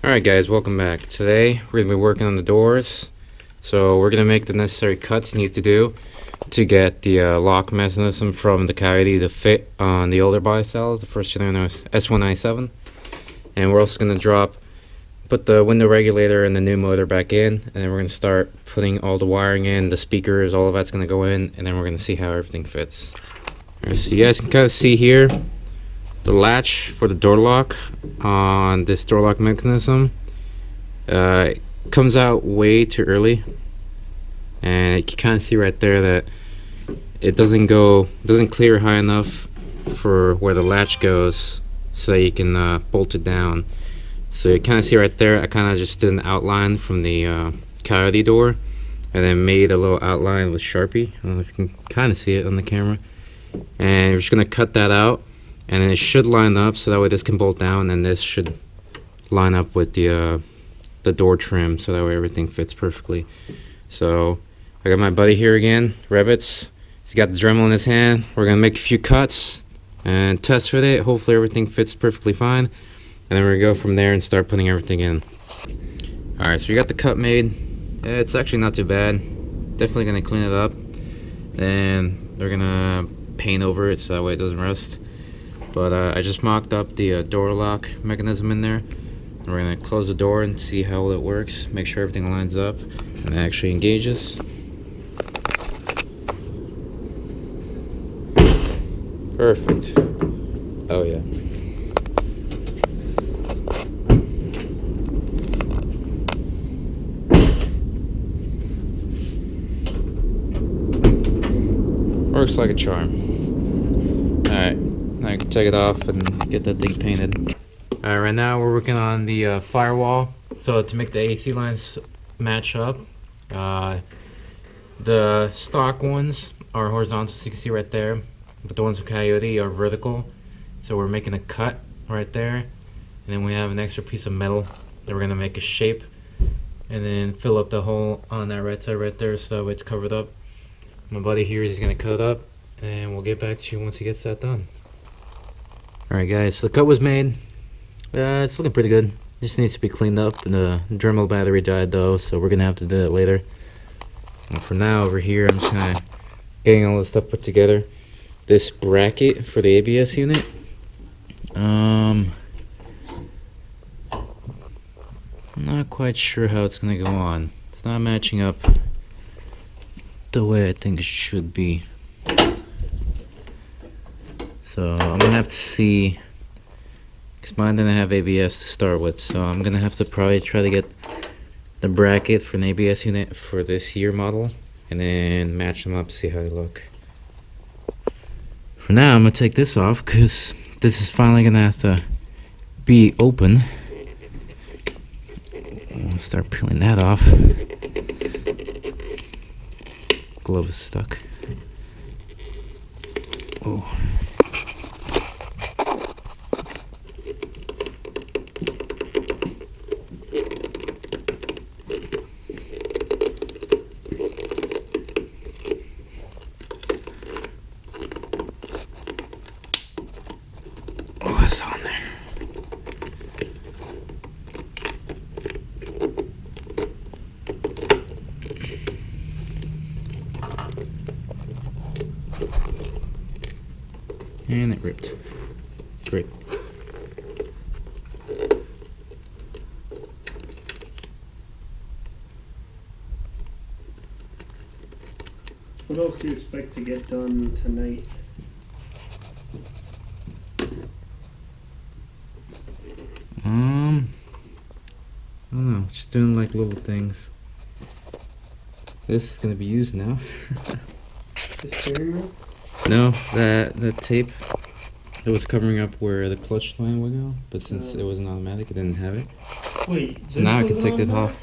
Alright guys, welcome back. Today we're going to be working on the doors. So we're going to make the necessary cuts need to do to get the lock mechanism from the Coyote to fit on the older body style, the first generation S197. And we're also going to put the window regulator and the new motor back in, and then we're going to start putting all the wiring in, the speakers, all of that's going to go in, and then we're going to see how everything fits. Alright, so you guys can kind of see here the latch for the door lock on this door lock mechanism comes out way too early, and you can kind of see right there that it doesn't clear high enough for where the latch goes so that you can bolt it down. So you kind of see right there, I kind of just did an outline from the Coyote door and then made a little outline with Sharpie. I don't know if you can kind of see it on the camera, and we're just going to cut that out. And then it should line up, so that way this can bolt down, and this should line up with the door trim, so that way everything fits perfectly. So I got my buddy here again, Rebbits. He's got the Dremel in his hand. We're gonna make a few cuts and test with it. Hopefully everything fits perfectly fine, and then we're gonna go from there and start putting everything in. All right, so we got the cut made. It's actually not too bad. Definitely gonna clean it up, and they're gonna paint over it so that way it doesn't rust. But I just mocked up the door lock mechanism in there, and we're going to close the door and see how well it works, make sure everything lines up and it actually engages. Perfect. Oh yeah. Works like a charm. Alright. I can take it off and get that thing painted. Alright, right now we're working on the firewall. So to make the AC lines match up, the stock ones are horizontal, so you can see right there, but the ones from Coyote are vertical. So we're making a cut right there, and then we have an extra piece of metal that we're going to make a shape and then fill up the hole on that right side right there, so that way it's covered up. My buddy here is going to cut it up, and we'll get back to you once he gets that done. Alright guys, so the cut was made. It's looking pretty good. Just needs to be cleaned up, and the Dremel battery died though, so we're gonna have to do it later. And for now, over here, I'm just kind of getting all this stuff put together. This bracket for the ABS unit, I'm not quite sure how it's gonna go on. It's not matching up the way I think it should be. So I'm gonna have to see, because mine didn't have ABS to start with, so I'm gonna have to probably try to get the bracket for an ABS unit for this year model and then match them up, see how they look. For now, I'm gonna take this off because this is finally gonna have to be open. I'll start peeling that off. Glove is stuck. Oh. What's on there? And it ripped. Great. What else do you expect to get done tonight? I don't know, just doing like little things. This is gonna be used now. The steering wheel? No, that tape that was covering up where the clutch line would go, but since it wasn't automatic, it didn't have it. Wait, so now I can take that off.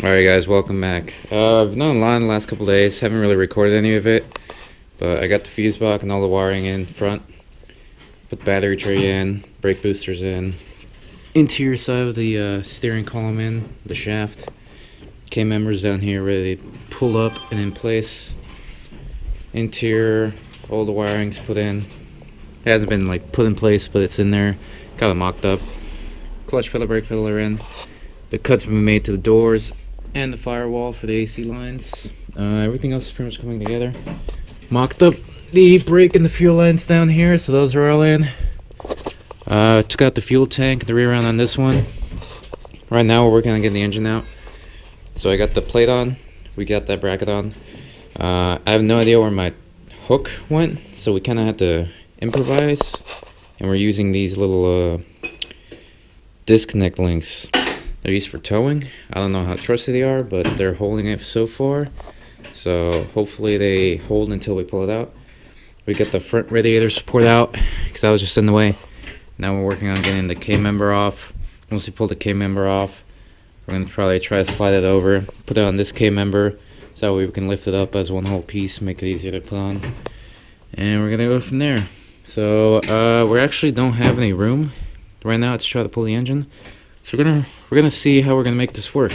Alright guys, welcome back. I've been online the last couple days, haven't really recorded any of it, but I got the fuse box and all the wiring in front. Put the battery tray in, brake boosters in, interior side of the steering column in, the shaft. K-members down here ready to pull up and in place. Interior, all the wiring's put in. It hasn't been like put in place, but it's in there, kind of mocked up. clutch pedal, brake pedal are in. The cuts have been made to the doors and the firewall for the AC lines. Everything else is pretty much coming together. Mocked up the brake and the fuel lines down here, so those are all in. Took out the fuel tank, the rear end on this one. Right now we're working on getting the engine out. So I got the plate on, we got that bracket on. I have no idea where my hook went, so we kind of had to improvise. And we're using these little disconnect links. They're used for towing. I don't know how trusty they are, but they're holding it so far. So hopefully they hold until we pull it out. We got the front radiator support out because that was just in the way. Now we're working on getting the K-member off. Once we pull the K-member off, we're going to probably try to slide it over, put it on this K-member, so that way we can lift it up as one whole piece, make it easier to put on. And we're going to go from there. So we actually don't have any room right now to try to pull the engine. So we're gonna see how we're gonna make this work.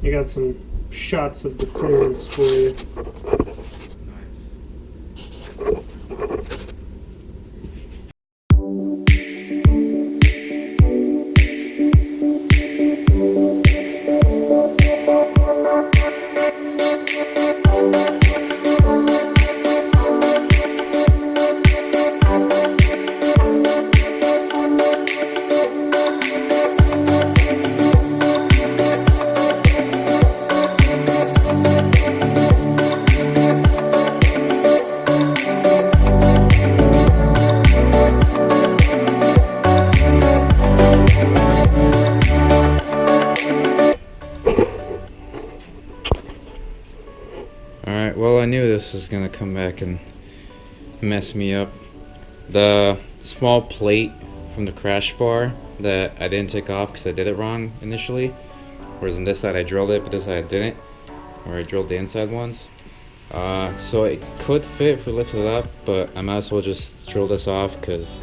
I got some shots of the clearance for you. Nice. this is gonna come back and mess me up. The small plate from the crash bar that I didn't take off because I did it wrong initially, whereas on this side I drilled it, but this side I didn't, or I drilled the inside ones. So it could fit if we lifted it up, but I might as well just drill this off because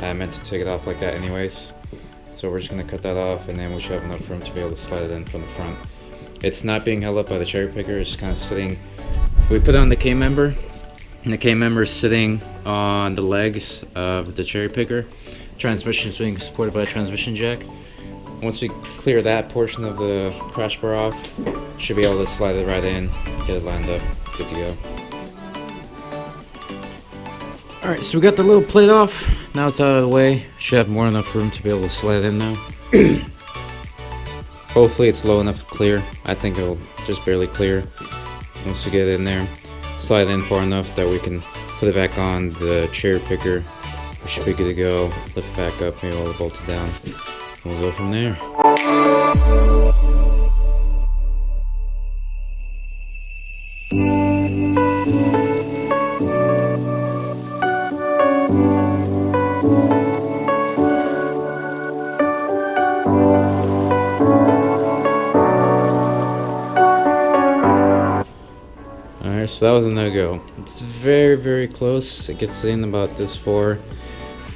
I meant to take it off like that anyways. So we're just gonna cut that off, and then we should have enough room to be able to slide it in from the front. It's not being held up by the cherry picker, it's just kind of sitting. We put it on the K-member, and the K-member is sitting on the legs of the cherry picker. Transmission is being supported by a transmission jack. Once we clear that portion of the crash bar off, should be able to slide it right in, get it lined up, good to go. Alright, so we got the little plate off. Now it's out of the way. Should have more than enough room to be able to slide in now. Hopefully it's low enough to clear. I think it'll just barely clear. Once we get it in there, slide in far enough that we can put it back on the cherry picker. We should be good to go. Lift it back up, maybe all the bolts down. We'll go from there. Alright, so that was a no-go. It's very, very close. It gets in about this far.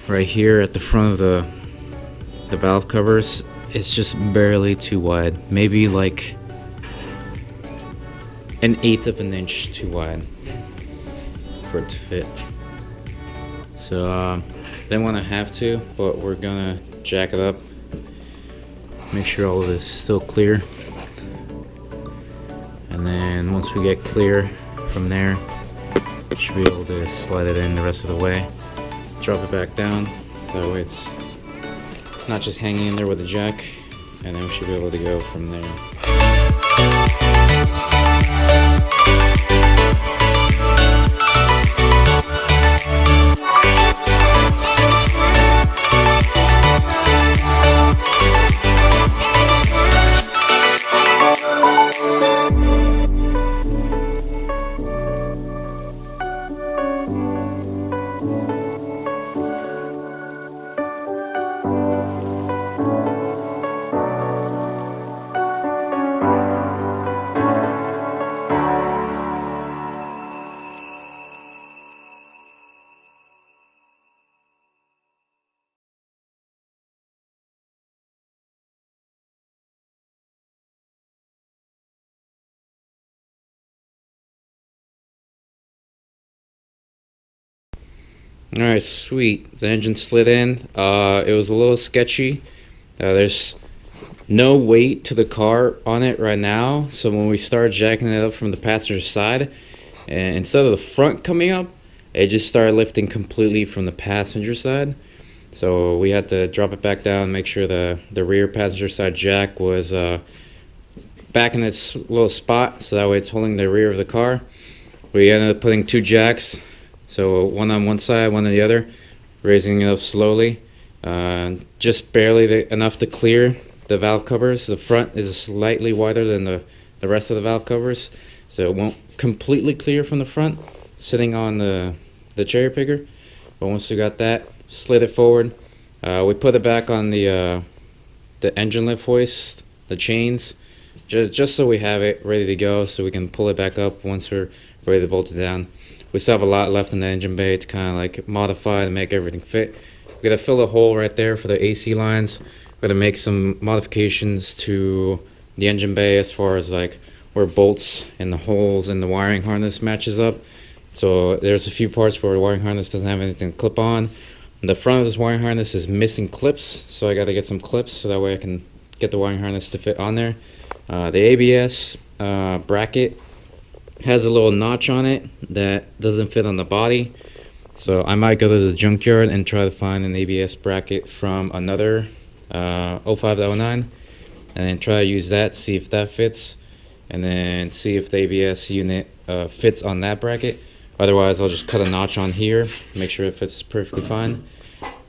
Right here at the front of the valve covers. It's just barely too wide. Maybe like 1/8 of an inch too wide for it to fit. So didn't want to have to, but we're gonna jack it up. Make sure all of this is still clear. And then once we get clear from there, should be able to slide it in the rest of the way. Drop it back down, so that way it's not just hanging in there with the jack, and then we should be able to go from there. Alright, sweet. The engine slid in. It was a little sketchy. There's no weight to the car on it right now, so when we started jacking it up from the passenger side, and instead of the front coming up, it just started lifting completely from the passenger side. So we had to drop it back down, make sure the rear passenger side jack was back in its little spot, so that way it's holding the rear of the car. We ended up putting 2 jacks, so one on one side, one on the other, raising it up slowly, just barely enough to clear the valve covers. The front is slightly wider than the rest of the valve covers, so it won't completely clear from the front, sitting on the cherry picker. But once we got that, slid it forward. We put it back on the engine lift hoist, the chains, just so we have it ready to go, so we can pull it back up once we're ready to bolt it down. We still have a lot left in the engine bay to kind of like modify to make everything fit. We're gonna fill a hole right there for the AC lines. We're gonna make some modifications to the engine bay as far as like where bolts and the holes in the wiring harness matches up. So there's a few parts where the wiring harness doesn't have anything to clip on. The front of this wiring harness is missing clips, so I gotta get some clips so that way I can get the wiring harness to fit on there. The ABS bracket has a little notch on it that doesn't fit on the body, so I might go to the junkyard and try to find an ABS bracket from another 05 to 09 and then try to use that, see if that fits, and then see if the ABS unit fits on that bracket. Otherwise I'll just cut a notch on here, make sure it fits perfectly fine.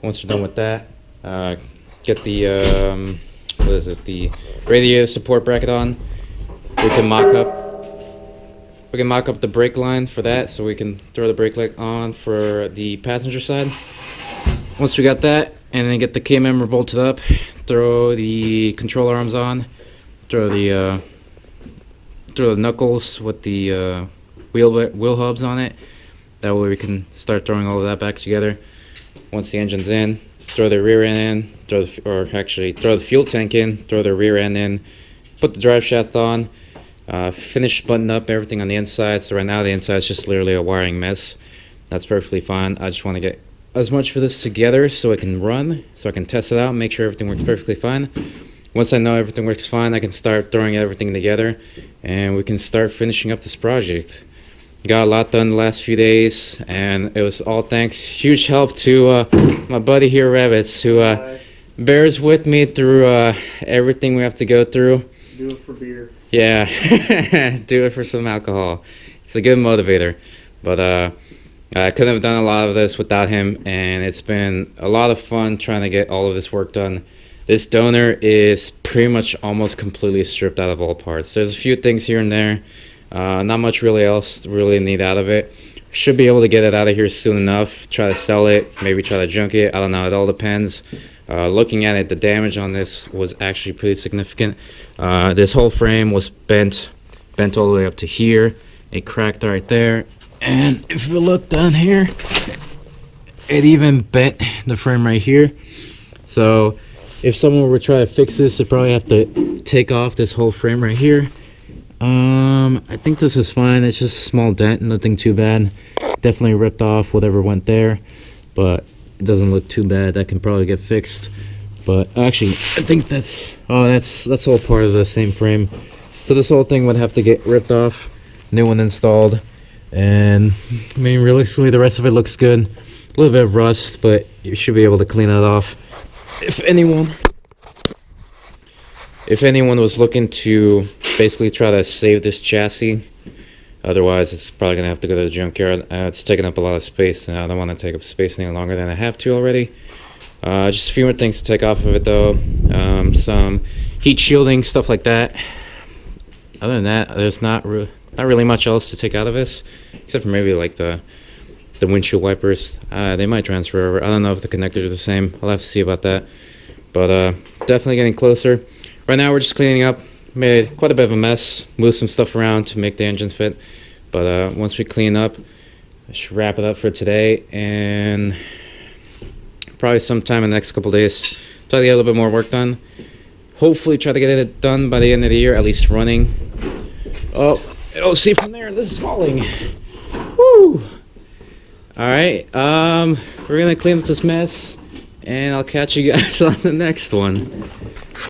Once we're done with that, get the the radiator support bracket on. We can mock up we can mock up the brake line for that, so we can throw the brake light on for the passenger side. Once we got that, and then get the K-member bolted up, throw the control arms on, throw the knuckles with the wheel hubs on it. That way we can start throwing all of that back together. Once the engine's in, throw the rear end in, throw the fuel tank in, throw the rear end in, put the drive shaft on, finish buttoning up everything on the inside. So right now the inside is just literally a wiring mess. That's perfectly fine. I just want to get as much of this together so I can run, so I can test it out and make sure everything works perfectly fine. Once I know everything works fine, I can start throwing everything together and we can start finishing up this project. Got a lot done the last few days, and it was all thanks, huge help to my buddy here, Rabbits, who bears with me through everything we have to go through. Do it for beer. Yeah, do it for some alcohol. It's a good motivator. But I couldn't have done a lot of this without him, and it's been a lot of fun trying to get all of this work done. This donor is pretty much almost completely stripped out of all parts. There's a few things here and there. Not much really else to really need out of it. Should be able to get it out of here soon enough. Try to sell it, maybe try to junk it. I don't know, it all depends. Looking at it, the damage on this was actually pretty significant. This whole frame was bent all the way up to here. It cracked right there. And if we look down here, it even bent the frame right here. So if someone were to try to fix this, they'd probably have to take off this whole frame right here. I think this is fine. It's just a small dent, nothing too bad. Definitely ripped off whatever went there, but it doesn't look too bad. That can probably get fixed. But actually, I think that's all part of the same frame. So this whole thing would have to get ripped off, new one installed, and I mean, realistically, the rest of it looks good. A little bit of rust, but you should be able to clean it off. If anyone was looking to basically try to save this chassis, otherwise it's probably gonna have to go to the junkyard. It's taking up a lot of space, and I don't want to take up space any longer than I have to already. Just a few more things to take off of it though. Some heat shielding, stuff like that. Other than that, there's not really much else to take out of this, except for maybe like the windshield wipers. They might transfer over. I don't know if the connectors are the same. I'll have to see about that. But definitely getting closer. Right now we're just cleaning up. Made quite a bit of a mess. Moved some stuff around to make the engines fit. But once we clean up, I should wrap it up for today. And probably sometime in the next couple days, try to get a little bit more work done. Hopefully try to get it done by the end of the year, at least running. Oh, see from there, this is falling. Woo! Alright, we're gonna clean up this mess, and I'll catch you guys on the next one.